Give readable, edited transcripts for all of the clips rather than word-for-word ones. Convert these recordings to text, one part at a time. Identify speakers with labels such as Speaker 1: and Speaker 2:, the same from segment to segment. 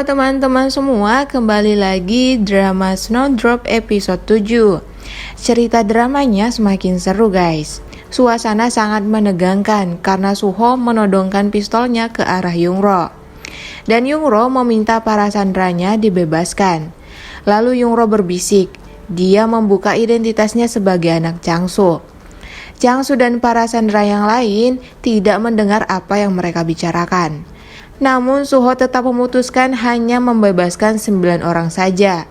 Speaker 1: Halo teman-teman semua, kembali lagi drama Snowdrop episode 7. Cerita dramanya semakin seru guys. Suasana sangat menegangkan karena Suho menodongkan pistolnya ke arah Yungro. Dan Yungro meminta para sandranya dibebaskan. Lalu Yungro berbisik, dia membuka identitasnya sebagai anak Changsu. Changsu dan para sandera yang lain tidak mendengar apa yang mereka bicarakan. Namun Suho tetap memutuskan hanya membebaskan 9 orang saja.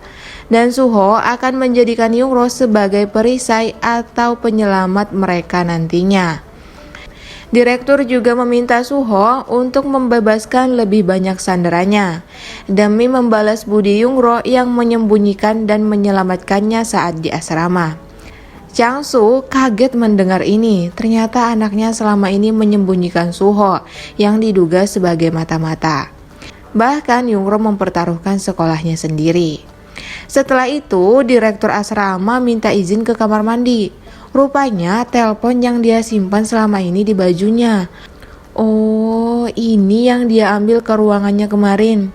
Speaker 1: Dan Suho akan menjadikan Yungro sebagai perisai atau penyelamat mereka nantinya. Direktur juga meminta Suho untuk membebaskan lebih banyak sanderanya demi membalas budi Yungro yang menyembunyikan dan menyelamatkannya saat di asrama. Changsu kaget mendengar ini, ternyata anaknya selama ini menyembunyikan Suho yang diduga sebagai mata-mata. Bahkan Yungro mempertaruhkan sekolahnya sendiri. Setelah itu, direktur asrama minta izin ke kamar mandi. Rupanya telepon yang dia simpan selama ini di bajunya. Oh, ini yang dia ambil ke ruangannya kemarin.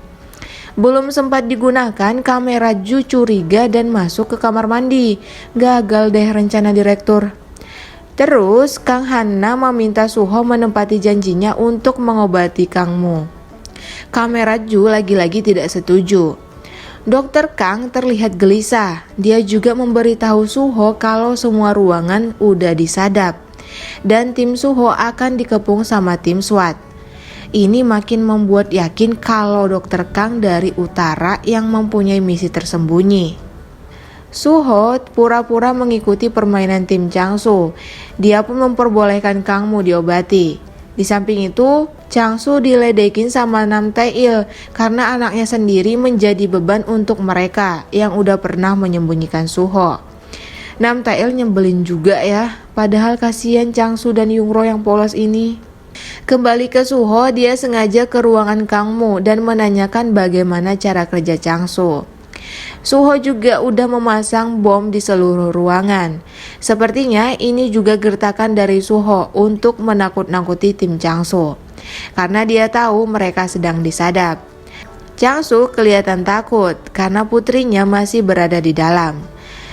Speaker 1: Belum sempat digunakan, kamera Ju curiga dan masuk ke kamar mandi. Gagal deh rencana direktur. Terus Kang Hanna meminta Suho menepati janjinya untuk mengobati Kang Mu. Kamera Ju lagi-lagi tidak setuju. Dokter Kang terlihat gelisah. Dia juga memberitahu Suho kalau semua ruangan udah disadap. Dan tim Suho akan dikepung sama tim SWAT. Ini makin membuat yakin kalau Dokter Kang dari utara yang mempunyai misi tersembunyi. Suho pura-pura mengikuti permainan tim Changsu. Dia pun memperbolehkan Kang Mu diobati. Di samping itu, Changsu diledekin sama Nam Tae-il karena anaknya sendiri menjadi beban untuk mereka yang udah pernah menyembunyikan Suho. Nam Tae-il nyebelin juga ya, padahal kasihan Changsu dan Yungro yang polos ini. Kembali ke Suho, dia sengaja ke ruangan Kang Mu dan menanyakan bagaimana cara kerja Changsu. Suho juga udah memasang bom di seluruh ruangan. Sepertinya ini juga gertakan dari Suho untuk menakut-nakuti tim Changsu. Karena dia tahu mereka sedang disadap. Changsu kelihatan takut karena putrinya masih berada di dalam.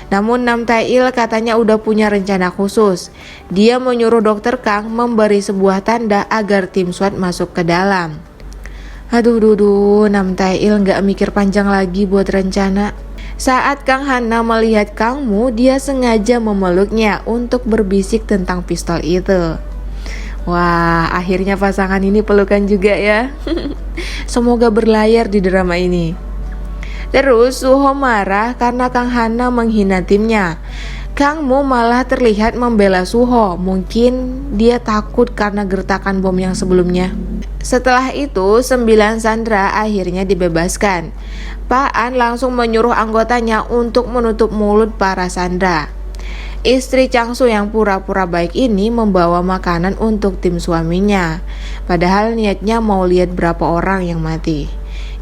Speaker 1: Namun Nam Tae-il katanya udah punya rencana khusus. Dia menyuruh Dokter Kang memberi sebuah tanda agar tim SWAT masuk ke dalam. Aduh, Nam Tae-il gak mikir panjang lagi buat rencana. Saat Kang Hanna melihat Kang Mu, dia sengaja memeluknya untuk berbisik tentang pistol itu. Wah, akhirnya pasangan ini pelukan juga ya. Semoga berlayar di drama ini. Terus Suho marah karena Kang Hanna menghina timnya. Kang Mu malah terlihat membela Suho. Mungkin dia takut karena gertakan bom yang sebelumnya. Setelah itu 9 sandera akhirnya dibebaskan. Pak An langsung menyuruh anggotanya untuk menutup mulut para sandera. Istri Changsu yang pura-pura baik ini membawa makanan untuk tim suaminya. Padahal niatnya mau lihat berapa orang yang mati.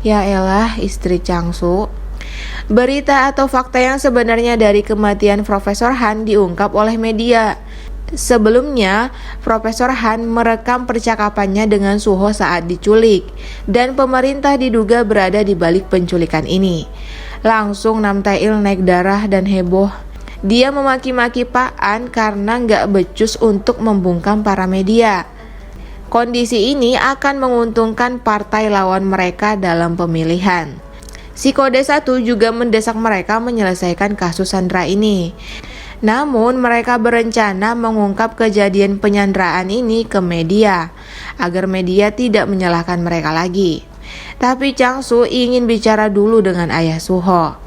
Speaker 1: Ya elah, istri Changsu. Berita atau fakta yang sebenarnya dari kematian Profesor Han diungkap oleh media. Sebelumnya, Profesor Han merekam percakapannya dengan Suho saat diculik, dan pemerintah diduga berada di balik penculikan ini. Langsung Nam Tae-il naik darah dan heboh. Dia memaki-maki Pak An karena gak becus untuk membungkam para media. Kondisi ini akan menguntungkan partai lawan mereka dalam pemilihan. Si Kode 1 juga mendesak mereka menyelesaikan kasus sandera ini. Namun mereka berencana mengungkap kejadian penyanderaan ini ke media, agar media tidak menyalahkan mereka lagi. Tapi Changsu ingin bicara dulu dengan ayah Suho.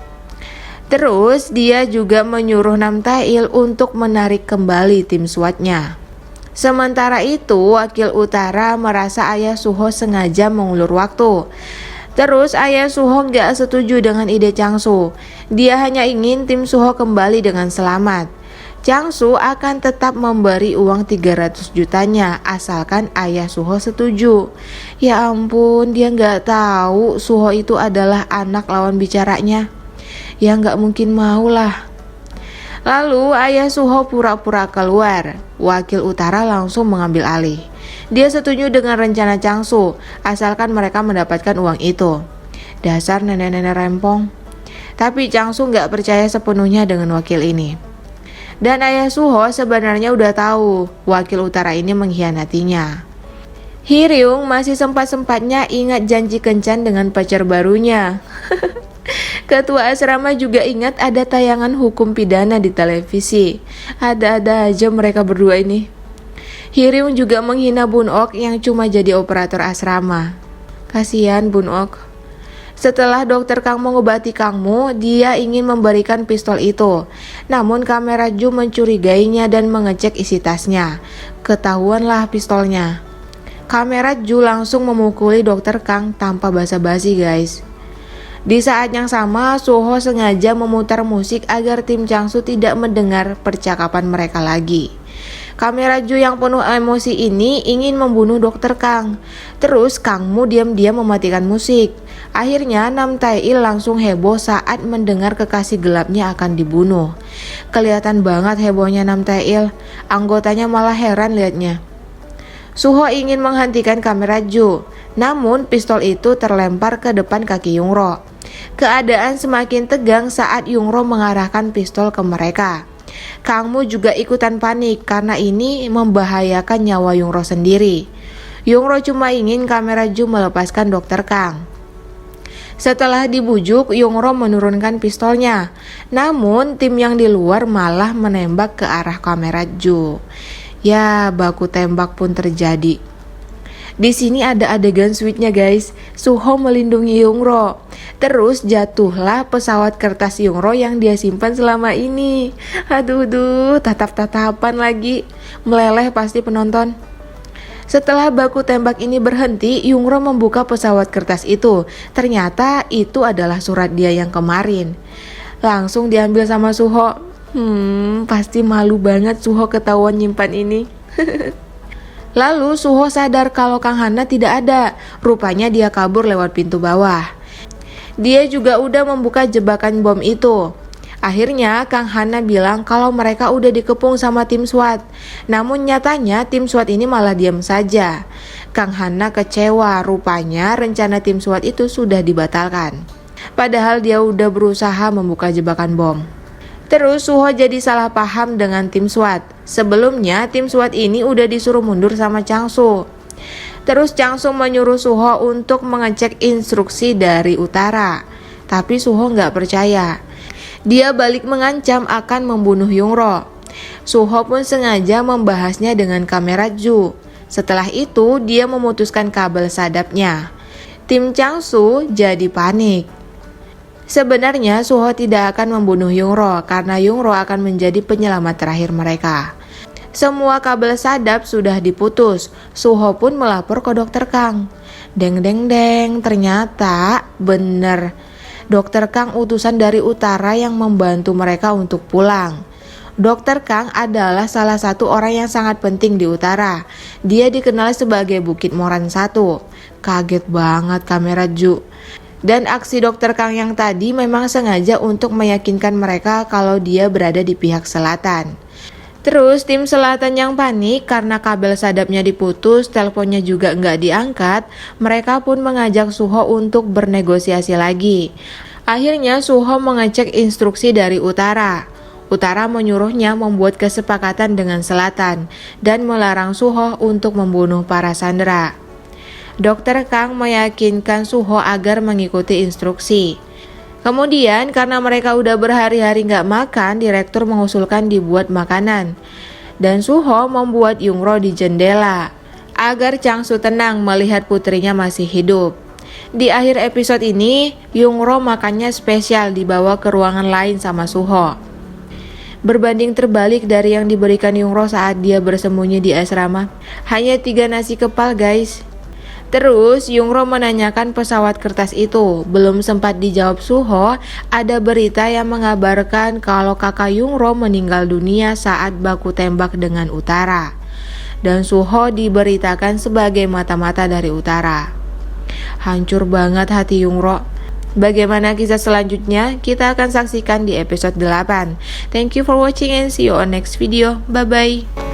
Speaker 1: Terus dia juga menyuruh Nam Tae-il untuk menarik kembali tim SWAT-nya. Sementara itu, wakil utara merasa ayah Suho sengaja mengulur waktu. Terus ayah Suho gak setuju dengan ide Changsu. Dia hanya ingin tim Suho kembali dengan selamat. Changsu akan tetap memberi uang 300 jutanya asalkan ayah Suho setuju. Ya ampun, dia gak tahu Suho itu adalah anak lawan bicaranya. Ya gak mungkin mau lah. Lalu ayah Suho pura-pura keluar. Wakil utara langsung mengambil alih. Dia setuju dengan rencana Changsu, asalkan mereka mendapatkan uang itu. Dasar nenek-nenek rempong. Tapi Changsu nggak percaya sepenuhnya dengan wakil ini. Dan ayah Suho sebenarnya udah tahu wakil utara ini mengkhianatinya. Hee-ryung masih sempat-sempatnya ingat janji kencan dengan pacar barunya. Ketua asrama juga ingat ada tayangan hukum pidana di televisi. Ada-ada aja mereka berdua ini. Hee-ryung juga menghina Bun-ok yang cuma jadi operator asrama. Kasihan Bun-ok. Setelah dokter Kang mengobati Kangmu, dia ingin memberikan pistol itu. Namun kamera Ju mencurigainya dan mengecek isi tasnya. Ketahuanlah pistolnya. Kamera Ju langsung memukuli dokter Kang tanpa basa-basi guys. Di saat yang sama, Suho sengaja memutar musik agar tim Changsu tidak mendengar percakapan mereka lagi. Kamera Ju yang penuh emosi ini ingin membunuh dokter Kang. Terus Kangmu diam-diam mematikan musik. Akhirnya Nam Tae-il langsung heboh saat mendengar kekasih gelapnya akan dibunuh. Kelihatan banget hebohnya Nam Tae-il. Anggotanya malah heran liatnya. Suho ingin menghentikan kamera Ju. Namun pistol itu terlempar ke depan kaki Yungro. Keadaan semakin tegang saat Yungro mengarahkan pistol ke mereka. Kangmu juga ikutan panik karena ini membahayakan nyawa Yungro sendiri. Yungro cuma ingin kamera Ju melepaskan dokter Kang. Setelah dibujuk, Yungro menurunkan pistolnya. Namun tim yang di luar malah menembak ke arah kamera Ju. Ya, baku tembak pun terjadi. Di sini ada adegan sweetnya guys. Suho melindungi Yungro. Terus jatuhlah pesawat kertas Yungro yang dia simpan selama ini. Aduh, tatap-tatapan lagi. Meleleh pasti penonton. Setelah baku tembak ini berhenti, Yungro membuka pesawat kertas itu. Ternyata itu adalah surat dia yang kemarin. Langsung diambil sama Suho. Pasti malu banget Suho ketahuan nyimpan ini. Lalu Suho sadar kalau Kang Hana tidak ada. Rupanya dia kabur lewat pintu bawah. Dia juga udah membuka jebakan bom itu. Akhirnya Kang Hana bilang kalau mereka udah dikepung sama tim SWAT. Namun nyatanya tim SWAT ini malah diam saja. Kang Hana kecewa, rupanya rencana tim SWAT itu sudah dibatalkan. Padahal dia udah berusaha membuka jebakan bom. Terus Suho jadi salah paham dengan tim SWAT. Sebelumnya tim SWAT ini udah disuruh mundur sama Changsu. Terus Changsu menyuruh Suho untuk mengecek instruksi dari utara. Tapi Suho nggak percaya. Dia balik mengancam akan membunuh Yungro. Suho pun sengaja membahasnya dengan kamera Ju. Setelah itu dia memutuskan kabel sadapnya. Tim Changsu jadi panik. Sebenarnya Suho tidak akan membunuh Yungro karena Yungro akan menjadi penyelamat terakhir mereka. Semua kabel sadap sudah diputus. Suho pun melapor ke dokter Kang. Deng, ternyata bener. Dokter Kang utusan dari utara yang membantu mereka untuk pulang. Dokter Kang adalah salah satu orang yang sangat penting di utara. Dia dikenal sebagai Bukit Moran 1. Kaget banget kamera Ju. Dan aksi dokter Kang yang tadi memang sengaja untuk meyakinkan mereka kalau dia berada di pihak selatan. Terus tim selatan yang panik karena kabel sadapnya diputus, teleponnya juga nggak diangkat, mereka pun mengajak Suho untuk bernegosiasi lagi. Akhirnya Suho mengecek instruksi dari utara. Utara menyuruhnya membuat kesepakatan dengan selatan dan melarang Suho untuk membunuh para sandera. Dokter Kang meyakinkan Suho agar mengikuti instruksi. Kemudian karena mereka udah berhari-hari nggak makan, direktur mengusulkan dibuat makanan. Dan Suho membuat Yungro di jendela agar Changsu tenang melihat putrinya masih hidup. Di akhir episode ini, Yungro makannya spesial dibawa ke ruangan lain sama Suho. Berbanding terbalik dari yang diberikan Yungro saat dia bersembunyi di asrama. Hanya 3 nasi kepal guys. Terus Yungro menanyakan pesawat kertas itu. Belum sempat dijawab Suho, ada berita yang mengabarkan kalau kakak Yungro meninggal dunia saat baku tembak dengan utara. Dan Suho diberitakan sebagai mata-mata dari utara. Hancur banget hati Yungro. Bagaimana kisah selanjutnya? Kita akan saksikan di episode 8. Thank you for watching and see you on next video. Bye bye.